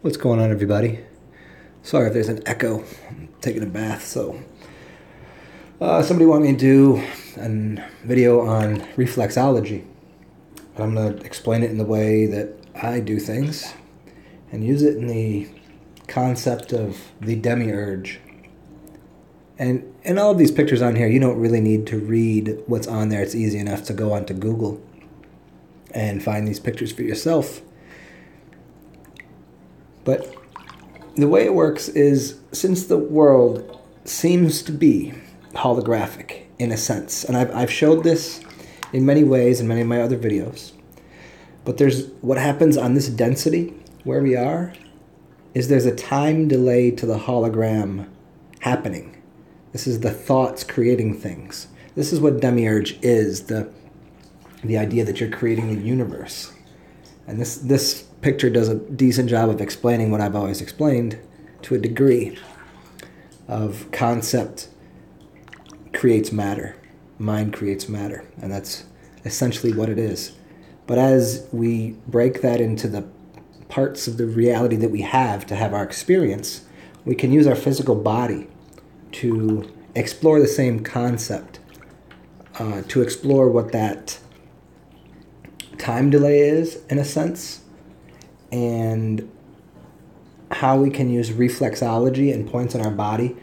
What's going on, everybody? Sorry if there's an echo. I'm taking a bath, so somebody wanted me to do a video on reflexology. And I'm going to explain it in the way that I do things and use it in the concept of the Demiurge. And in all of these pictures on here, you don't really need to read what's on there. It's easy enough to go onto Google and find these pictures for yourself. But the way it works is, since the world seems to be holographic in a sense, and I've showed this in many ways in many of my other videos, but there's what happens on this density where we are is there's a time delay to the hologram happening. This is the thoughts creating things. This is what Demiurge is, the idea that you're creating the universe. And this picture does a decent job of explaining what I've always explained to a degree of concept creates matter. Mind creates matter. And that's essentially what it is. But as we break that into the parts of the reality that we have to have our experience, we can use our physical body to explore the same concept, to explore what that time delay is, in a sense, and how we can use reflexology and points in our body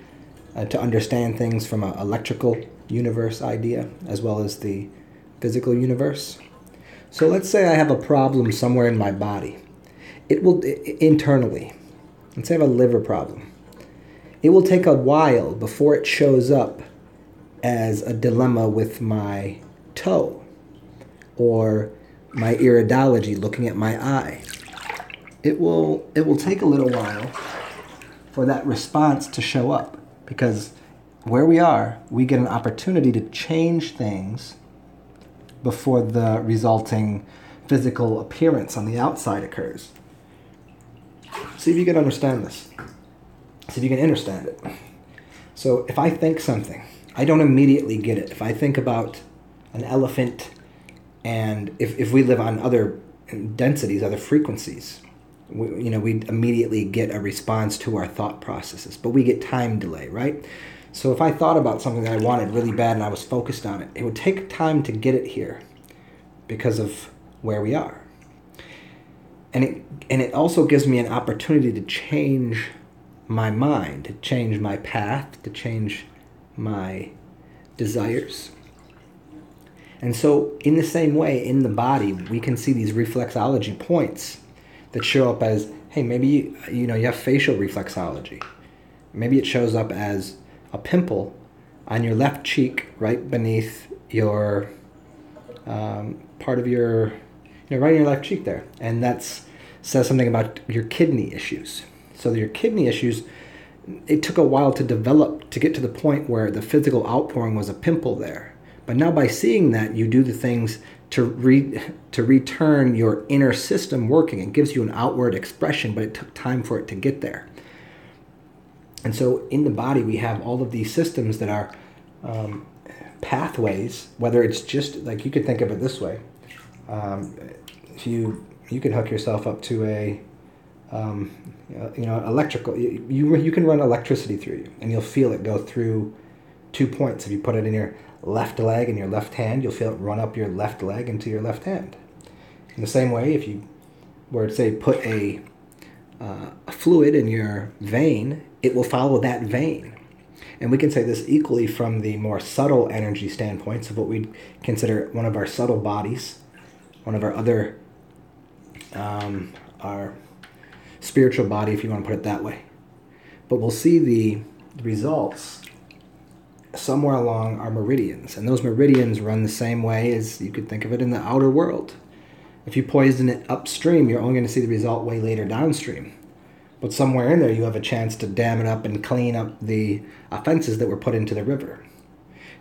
to understand things from an electrical universe idea as well as the physical universe. So let's say I have a problem somewhere in my body. It will, internally, let's say I have a liver problem. It will take a while before it shows up as a dilemma with my toe or my iridology, looking at my eye. It will take a little while for that response to show up, because where we are, we get an opportunity to change things before the resulting physical appearance on the outside occurs. See if you can understand this. See if you can understand it. So if I think something, I don't immediately get it. If I think about an elephant, and if we live on other densities, other frequencies, we immediately get a response to our thought processes, but we get time delay, right? So if I thought about something that I wanted really bad and I was focused on it, it would take time to get it here because of where we are. And it also gives me an opportunity to change my mind, to change my path, to change my desires. And so in the same way, in the body, we can see these reflexology points that show up as, hey, maybe you have facial reflexology. Maybe it shows up as a pimple on your left cheek, right beneath your part of your, right in your left cheek there. And that says something about your kidney issues. So your kidney issues, it took a while to develop to get to the point where the physical outpouring was a pimple there. But now by seeing that, you do the things to return your inner system working. It gives you an outward expression, but it took time for it to get there. And so in the body, we have all of these systems that are pathways, whether it's just, like, you could think of it this way. You could hook yourself up to a electrical, you can run electricity through you, and you'll feel it go through 2 points. If you put it in your left leg and your left hand, you'll feel it run up your left leg into your left hand. In the same way, if you were to, say, put a fluid in your vein, it will follow that vein. And we can say this equally from the more subtle energy standpoints of what we consider one of our subtle bodies, one of our other, our spiritual body, if you want to put it that way. But we'll see the results somewhere along our meridians. And those meridians run the same way as you could think of it in the outer world. If you poison it upstream, you're only going to see the result way later downstream. But somewhere in there, you have a chance to dam it up and clean up the offenses that were put into the river.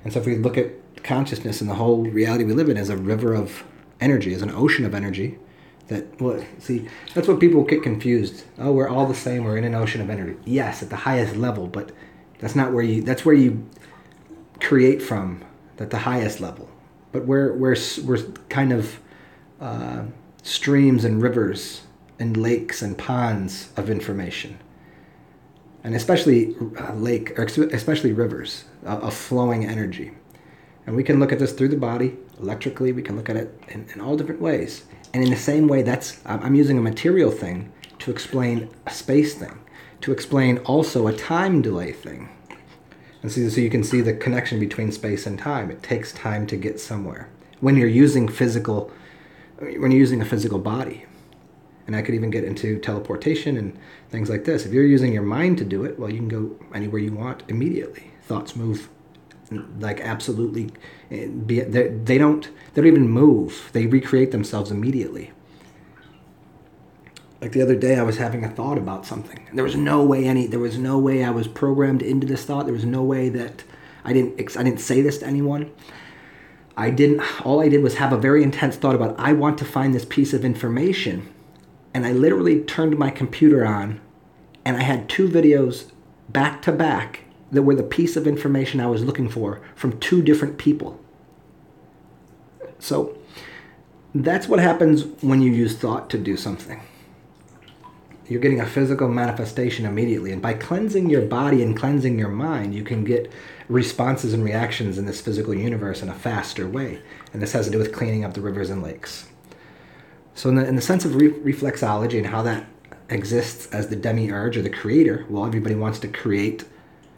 And so if we look at consciousness and the whole reality we live in as a river of energy, as an ocean of energy, that's what people get confused. Oh, we're all the same. We're in an ocean of energy. Yes, at the highest level, but that's where you create from, at the highest level. But we're kind of streams and rivers and lakes and ponds of information. And especially especially rivers of flowing energy. And we can look at this through the body, electrically. We can look at it in all different ways. And in the same way, I'm using a material thing to explain a space thing, to explain also a time delay thing. And so you can see the connection between space and time. It takes time to get somewhere when you're using a physical body. And I could even get into teleportation and things like this. If you're using your mind to do it, well, you can go anywhere you want immediately. Thoughts move like absolutely. They don't even move. They recreate themselves immediately. Like the other day, I was having a thought about something. There was no way I was programmed into this thought. There was no way that I didn't say this to anyone. All I did was have a very intense thought about, I want to find this piece of information. And I literally turned my computer on, and I had 2 videos back to back that were the piece of information I was looking for from 2 different people. So that's what happens when you use thought to do something. You're getting a physical manifestation immediately. And by cleansing your body and cleansing your mind, you can get responses and reactions in this physical universe in a faster way. And this has to do with cleaning up the rivers and lakes. So in the sense of reflexology and how that exists as the Demiurge or the creator, well, everybody wants to create.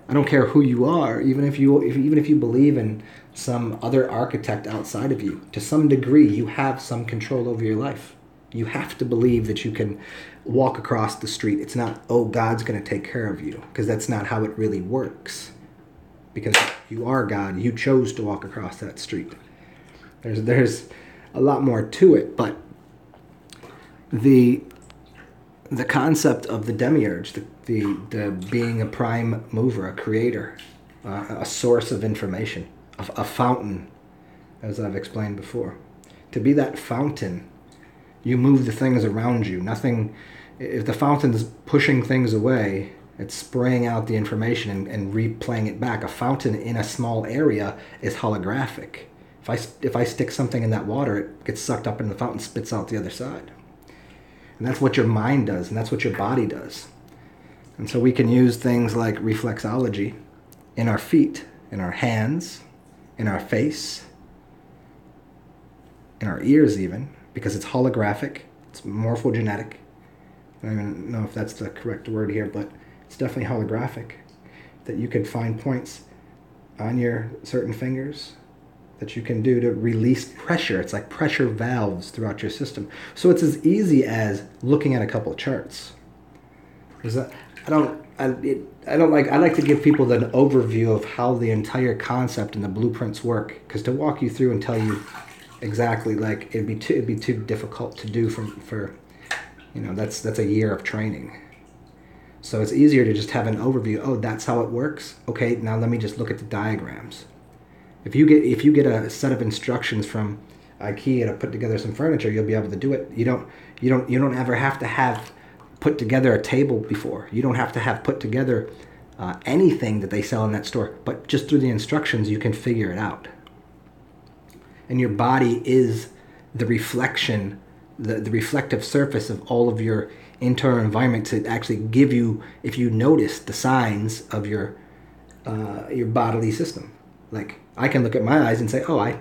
I don't care who you are, even if you believe in some other architect outside of you. To some degree, you have some control over your life. You have to believe that you can walk across the street. It's not, oh, God's going to take care of you, because that's not how it really works. Because you are God. You chose to walk across that street. There's a lot more to it, but the concept of the Demiurge, the being a prime mover, a creator, a source of information, a fountain, as I've explained before. To be that fountain, you move the things around you. If the fountain's pushing things away, it's spraying out the information and replaying it back. A fountain in a small area is holographic. If I stick something in that water, it gets sucked up and the fountain spits out the other side. And that's what your mind does, and that's what your body does. And so we can use things like reflexology in our feet, in our hands, in our face, in our ears even, because it's holographic, it's morphogenetic. I don't even know if that's the correct word here, but it's definitely holographic. That you could find points on your certain fingers that you can do to release pressure. It's like pressure valves throughout your system. So it's as easy as looking at a couple of charts. I like to give people an overview of how the entire concept and the blueprints work, because to walk you through and tell you exactly, like, it'd be too difficult to do for that's a year of training. So it's easier to just have an overview. Oh, that's how it works. Okay, now let me just look at the diagrams. If you get a set of instructions from IKEA to put together some furniture, you'll be able to do it. You don't ever have to have put together a table before. You don't have to have put together anything that they sell in that store. But just through the instructions, you can figure it out. And your body is the reflection, the reflective surface of all of your internal environment to actually give you, if you notice, the signs of your bodily system. Like, I can look at my eyes and say, oh, I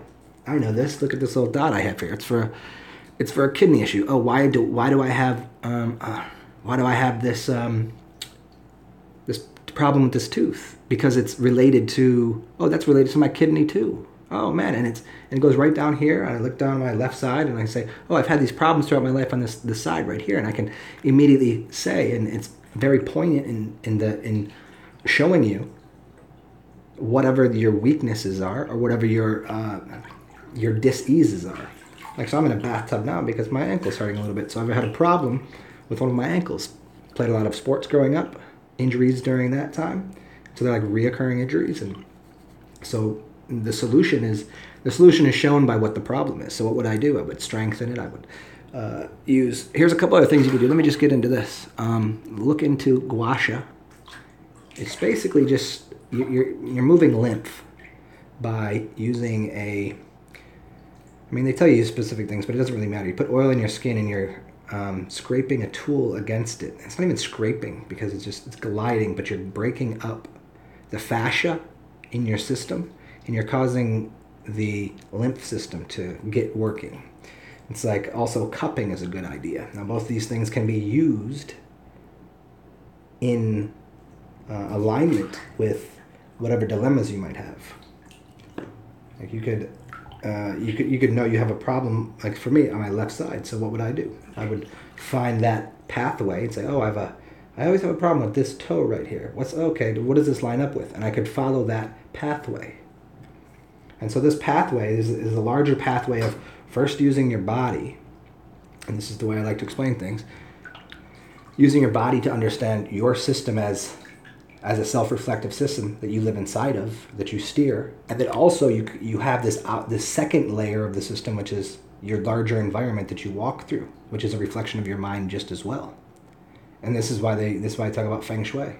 know this. Look at this little dot I have here. It's for a kidney issue. Oh, why do I have this this problem with this tooth? Because it's related to, oh, that's related to my kidney too. Oh man, and it goes right down here. And I look down my left side and I say, oh, I've had these problems throughout my life on this side right here, and I can immediately say, and it's very poignant in showing you whatever your weaknesses are, or whatever your dis-eases are. Like, so I'm in a bathtub now because my ankle's hurting a little bit. So I've had a problem with one of my ankles. Played a lot of sports growing up, injuries during that time. So they're like reoccurring injuries. And so the solution is shown by what the problem is. So what would I do? I would strengthen it. I would here's a couple other things you could do. Let me just get into this. Look into gua sha. It's basically just, you're moving lymph by using they tell you specific things, but it doesn't really matter. You put oil in your skin and scraping a tool against it. It's not even scraping because it's gliding, but you're breaking up the fascia in your system, and you're causing the lymph system to get working. It's like also cupping is a good idea. Now both these things can be used in alignment with whatever dilemmas you might have. Like you could know you have a problem. Like for me on my left side, so what would I do? I would find that pathway and say, oh, I always have a problem with this toe right here. What does this line up with? And I could follow that pathway. And so this pathway is a larger pathway of first using your body, and this is the way I like to explain things, using your body to understand your system as a self-reflective system that you live inside of, that you steer, and then also you have this second layer of the system, which is your larger environment that you walk through, which is a reflection of your mind just as well. And this is why I talk about feng shui.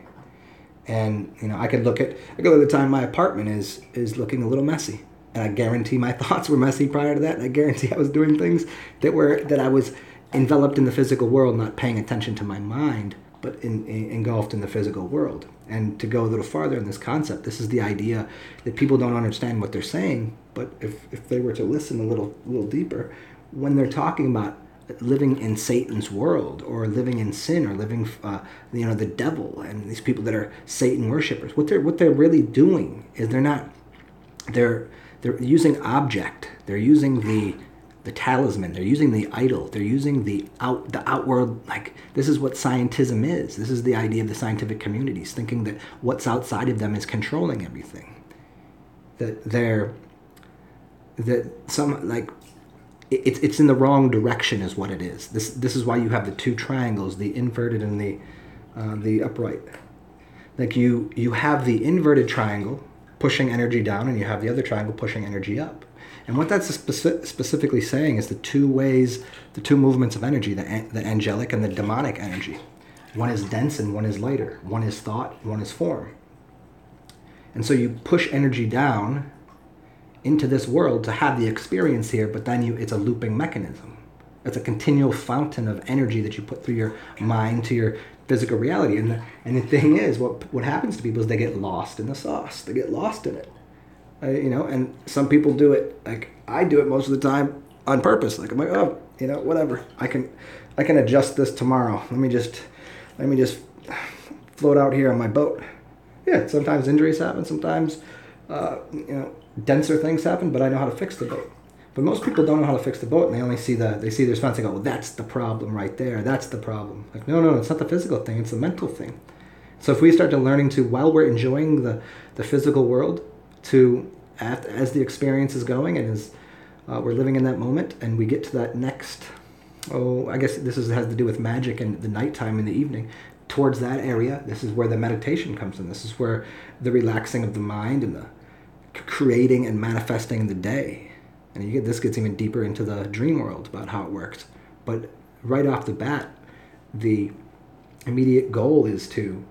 And I could look at the time my apartment is looking a little messy, and I guarantee my thoughts were messy prior to that, and I guarantee I was doing things that I was enveloped in the physical world, not paying attention to my mind, but engulfed in the physical world. And to go a little farther in this concept, this is the idea that people don't understand what they're saying, but if they were to listen a little deeper, when they're talking about living in Satan's world, or living in sin, or living the devil, and these people that are Satan worshippers, what they're really doing is they're using object, they're using the talisman, they're using the idol, they're using the outward, like this is what scientism is. This is the idea of the scientific communities, thinking that what's outside of them is controlling everything. It's in the wrong direction is what it is. This is why you have the two triangles, the inverted and the upright. Like you have the inverted triangle pushing energy down, and you have the other triangle pushing energy up. And what that's specifically saying is the two movements of energy, the angelic and the demonic energy. One is dense and one is lighter. One is thought, one is form. And so you push energy down into this world to have the experience here, but then it's a looping mechanism. It's a continual fountain of energy that you put through your mind to your physical reality. And the thing is, what happens to people is they get lost in the sauce. They get lost in it. And some people do it, like I do it most of the time on purpose. Like I'm like, oh, whatever. I can adjust this tomorrow. Let me just float out here on my boat. Yeah, sometimes injuries happen. Sometimes, denser things happen. But I know how to fix the boat. But most people don't know how to fix the boat, and they only see the response. They go, well, that's the problem right there. That's the problem. Like no, it's not the physical thing. It's the mental thing. So if we start to learning to, while we're enjoying the physical world, to as the experience is going and as we're living in that moment, and we get to that next, I guess this has to do with magic and the nighttime and the evening, towards that area, this is where the meditation comes in. This is where the relaxing of the mind and the creating and manifesting in the day. And this gets even deeper into the dream world about how it works. But right off the bat, the immediate goal is to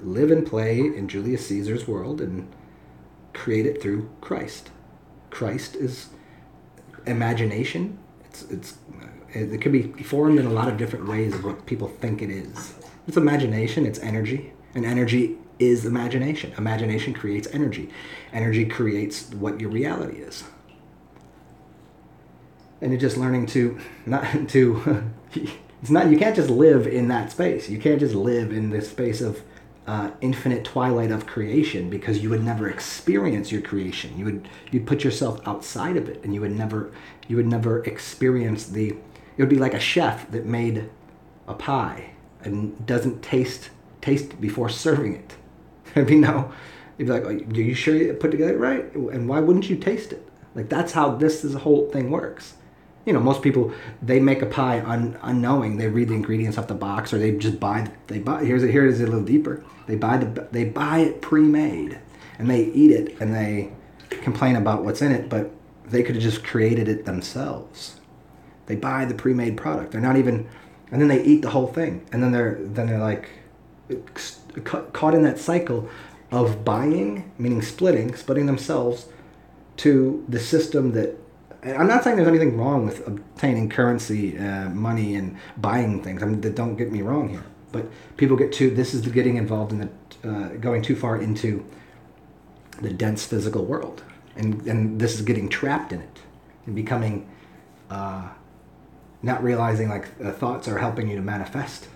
live and play in Julius Caesar's world and create it through Christ. Christ is imagination. It could be formed in a lot of different ways of what people think it is. It's imagination, it's energy, and energy is imagination. Imagination creates energy. Energy creates what your reality is. And you're just learning you can't just live in that space. You can't just live in this space of infinite twilight of creation, because you would never experience your creation. You'd put yourself outside of it, and you would never experience it would be like a chef that made a pie and doesn't taste before serving it. You'd be like, are you sure you put together right? And why wouldn't you taste it? Like that's how this whole thing works. Most people, they make a pie unknowing. They read the ingredients off the box, or they just buy. Here it is a little deeper. They buy it pre-made, and they eat it, and they complain about what's in it, but they could have just created it themselves. They buy the pre-made product. They're not even, and then they eat the whole thing, and then they're like caught in that cycle of buying, meaning splitting themselves, to the system that I'm not saying there's anything wrong with obtaining currency, money, and buying things. I mean, don't get me wrong here. But people this is the getting involved in the, going too far into the dense physical world. And this is getting trapped in it and becoming, not realizing like thoughts are helping you to manifest.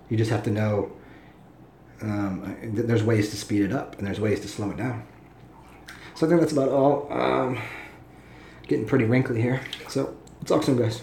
You just have to know there's ways to speed it up and there's ways to slow it down. So I think that's about all. Getting pretty wrinkly here. So, talk soon, guys.